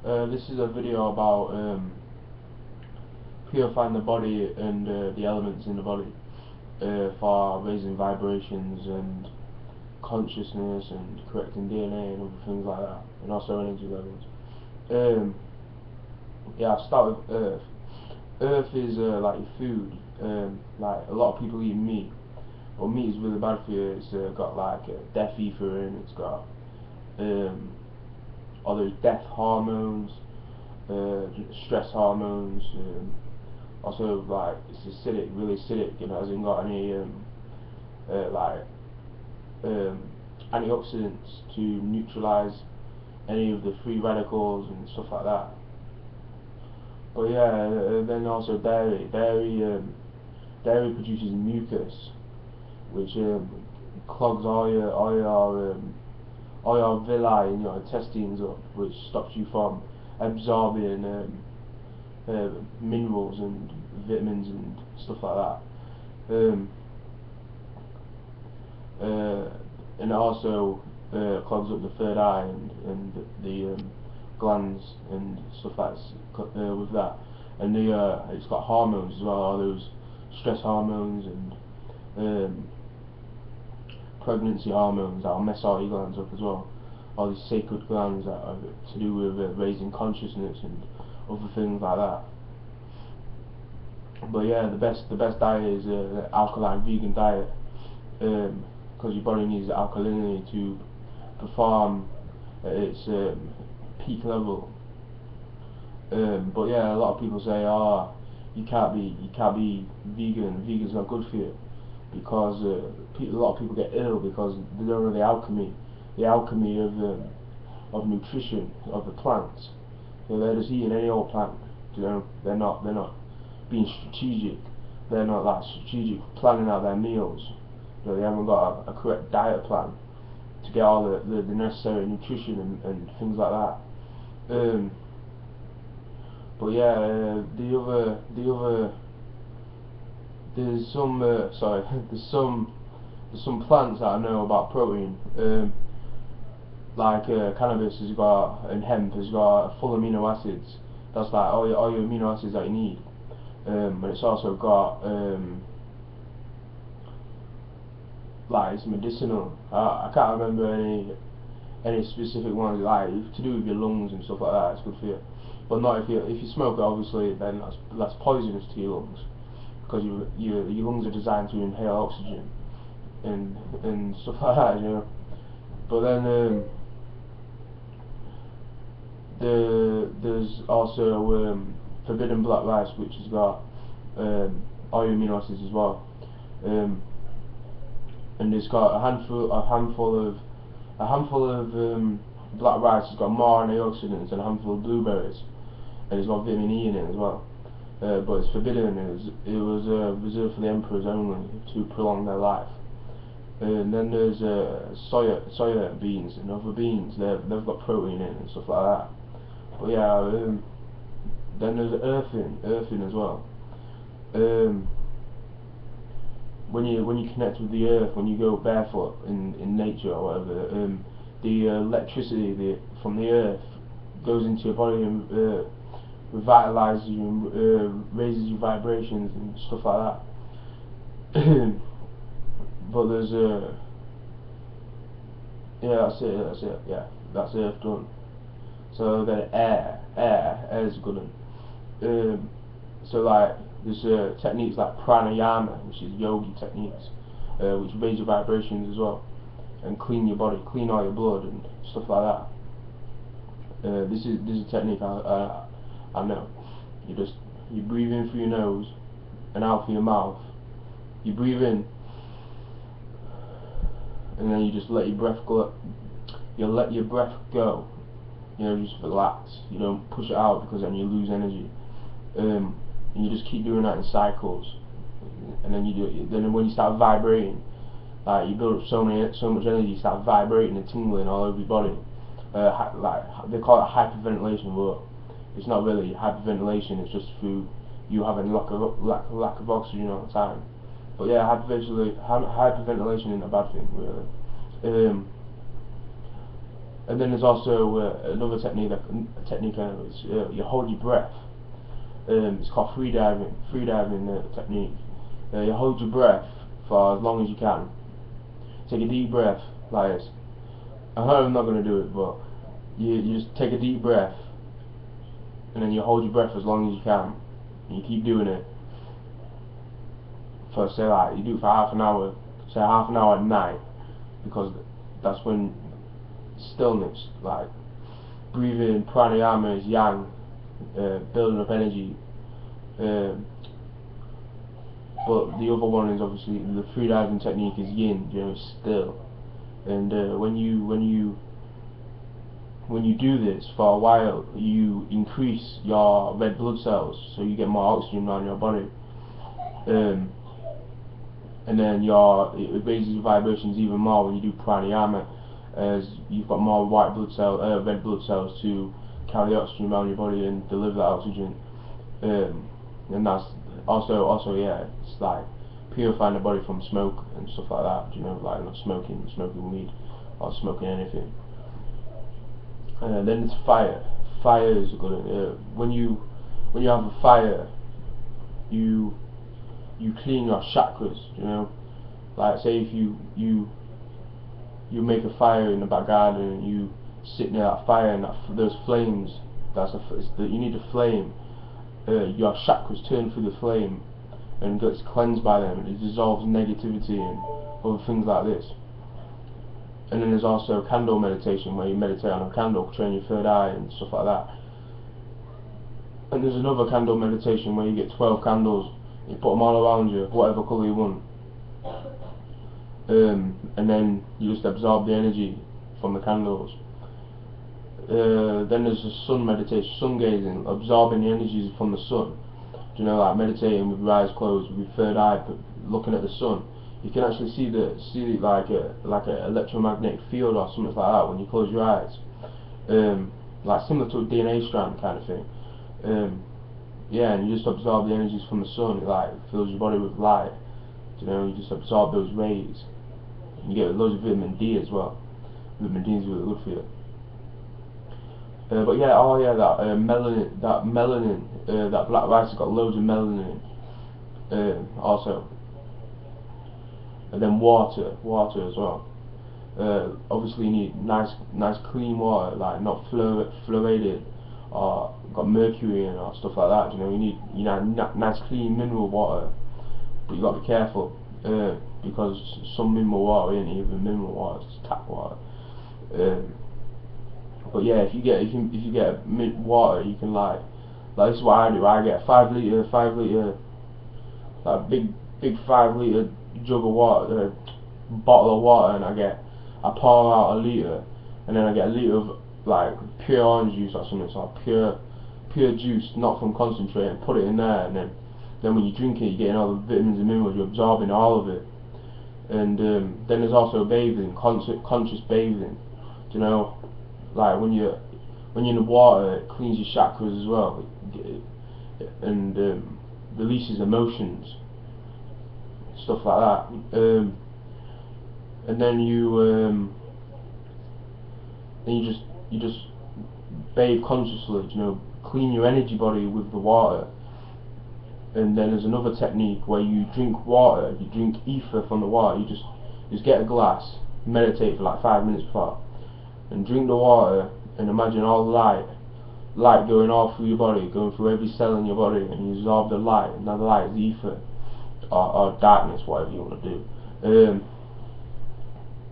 This is a video about purifying the body and the elements in the body for raising vibrations and consciousness and correcting DNA and other things like that, and also energy levels. Yeah, I'll start with Earth. Earth is like your food. Like a lot of people eat meat, but meat is really bad for you. It's got like death ether in. It's got all those death hormones, stress hormones. Also, like it's acidic, really acidic. It hasn't got any like antioxidants to neutralize any of the free radicals and stuff like that. But yeah, then also dairy. Dairy produces mucus, which clogs all your villi in your intestines up, which stops you from absorbing minerals and vitamins and stuff like that. And it also clogs up the third eye and the glands and stuff that's with that. And it's got hormones as well, all those stress hormones and pregnancy hormones that'll mess all your glands up as well. All these sacred glands that are to do with raising consciousness and other things like that. But yeah, the best diet is alkaline vegan diet, because your body needs the alkalinity to perform at its peak level. But yeah, a lot of people say, oh, you can't be vegan. Vegan's not good for you, because a lot of people get ill because they don't know the alchemy of nutrition of the plants. So they're just eating any old plant. You know, they're not being strategic. They're not like strategic planning out their meals. You know, they haven't got a correct diet plan to get all the necessary nutrition and things like that. But yeah, there's some there's some plants that I know about protein. Like cannabis has got, and hemp has got full amino acids. That's like all your amino acids that you need. And it's also got like it's medicinal. I can't remember any specific ones, like to do with your lungs and stuff like that. It's good for you, but not if you smoke it. Obviously, then that's poisonous to your lungs, because your lungs are designed to inhale oxygen and stuff like that, you know. But then there's also forbidden black rice, which has got all your amino acids as well. And it's got a handful of black rice has got more antioxidants than a handful of blueberries, and it's got vitamin E in it as well. But it's forbidden. It was reserved for the emperors only to prolong their life. And then there's soya beans and other beans. They've got protein in it and stuff like that. But yeah, then there's earthing as well. When you connect with the earth, when you go barefoot in nature or whatever, the electricity from the earth goes into your body and revitalizes you and raises your vibrations and stuff like that. But there's yeah, that's it, yeah, that's earth done. So then air is good one. So like there's techniques like pranayama, which is yogi techniques, which raise your vibrations as well and clean your body, clean all your blood and stuff like that. This is a technique I know. You breathe in through your nose and out through your mouth. You breathe in, and then you just let your breath go. You let your breath go. You know, just relax. You don't push it out, because then you lose energy. And you just keep doing that in cycles. And then then when you start vibrating, like you build up so much energy, you start vibrating and tingling all over your body. Like they call it hyperventilation, but it's not really hyperventilation. It's just through you having lack of oxygen all the time. But yeah, hyperventilation isn't a bad thing, really. And then there's also another technique. You hold your breath. It's called free diving. Free diving technique. You hold your breath for as long as you can. Take a deep breath like this. I know I'm not going to do it, but you just take a deep breath, and then you hold your breath as long as you can, and you keep doing it for, say, like, you do it for half an hour, say half an hour at night, because that's when stillness, like breathing, pranayama is yang, building up energy, but the other one is obviously the freediving technique is yin, it's still. And when you do this for a while, you increase your red blood cells, so you get more oxygen around your body, and then it raises your vibrations even more when you do pranayama, as you've got more red blood cells to carry oxygen around your body and deliver that oxygen, and that's also yeah, it's like purifying the body from smoke and stuff like that, like not smoking weed or smoking anything. Then it's fire. Fire is a good one. When you have a fire, you clean your chakras. Like, say if you make a fire in the back garden and you sit near that fire and those flames. You need a flame. Your chakras turn through the flame and gets cleansed by them, and it dissolves negativity and other things like this. And then there's also candle meditation, where you meditate on a candle, train your third eye and stuff like that. And there's another candle meditation where you get 12 candles, you put them all around you, whatever colour you want, and then you just absorb the energy from the candles. Then there's the sun meditation, sun gazing, absorbing the energies from the sun. Like meditating with your eyes closed, with your third eye, looking at the sun. You can actually see like a electromagnetic field or something like that when you close your eyes. Like similar to a DNA strand kind of thing. Yeah, and you just absorb the energies from the sun. It like fills your body with light. You just absorb those rays. You get loads of vitamin D as well. Vitamin D is really good for you. But yeah, melanin, that black rice has got loads of melanin also. And then water as well. Obviously you need nice clean water, like not fluoridated or got mercury in or stuff like that. You need nice clean mineral water, but you got to be careful because some mineral water ain't even mineral water, it's tap water. But yeah, if you get water, you can like this is what I do. I get a 5 litre, like big 5 litre jug of water, bottle of water, and I pour out a litre, and then I get a litre of like pure orange juice or something, so pure juice, not from concentrate, and put it in there, and then when you drink it, you're getting all the vitamins and minerals, you're absorbing all of it. And then there's also bathing, conscious bathing. Like when you're in the water, it cleans your chakras as well, and releases emotions, stuff like that. And then you just bathe consciously, clean your energy body with the water. And then there's another technique where you drink water, you drink ether from the water. You just get a glass, meditate for like 5 minutes before, and drink the water, and imagine all the light going all through your body, going through every cell in your body, and you absorb the light. Now the light is ether, or darkness, whatever you want to do.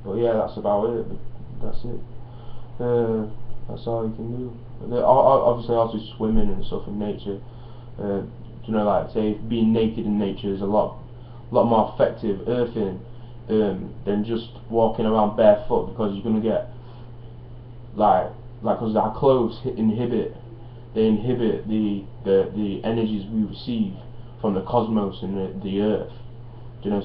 But yeah, that's about it. That's it. That's all you can do. Obviously also swimming and stuff in nature. Like say being naked in nature is a lot more effective earthing than just walking around barefoot, because you're gonna get because our clothes inhibit the energies we receive from the cosmos and the earth.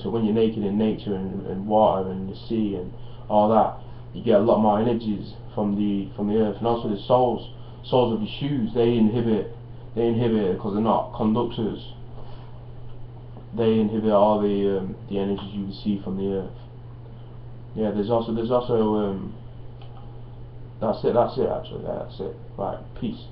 So when you're naked in nature and water and the sea and all that, you get a lot more energies from the earth. And also the soles of your shoes, they inhibit because they're not conductors. They inhibit all the energies you receive from the earth. Yeah, there's also That's it actually. Yeah, that's it. Right, peace.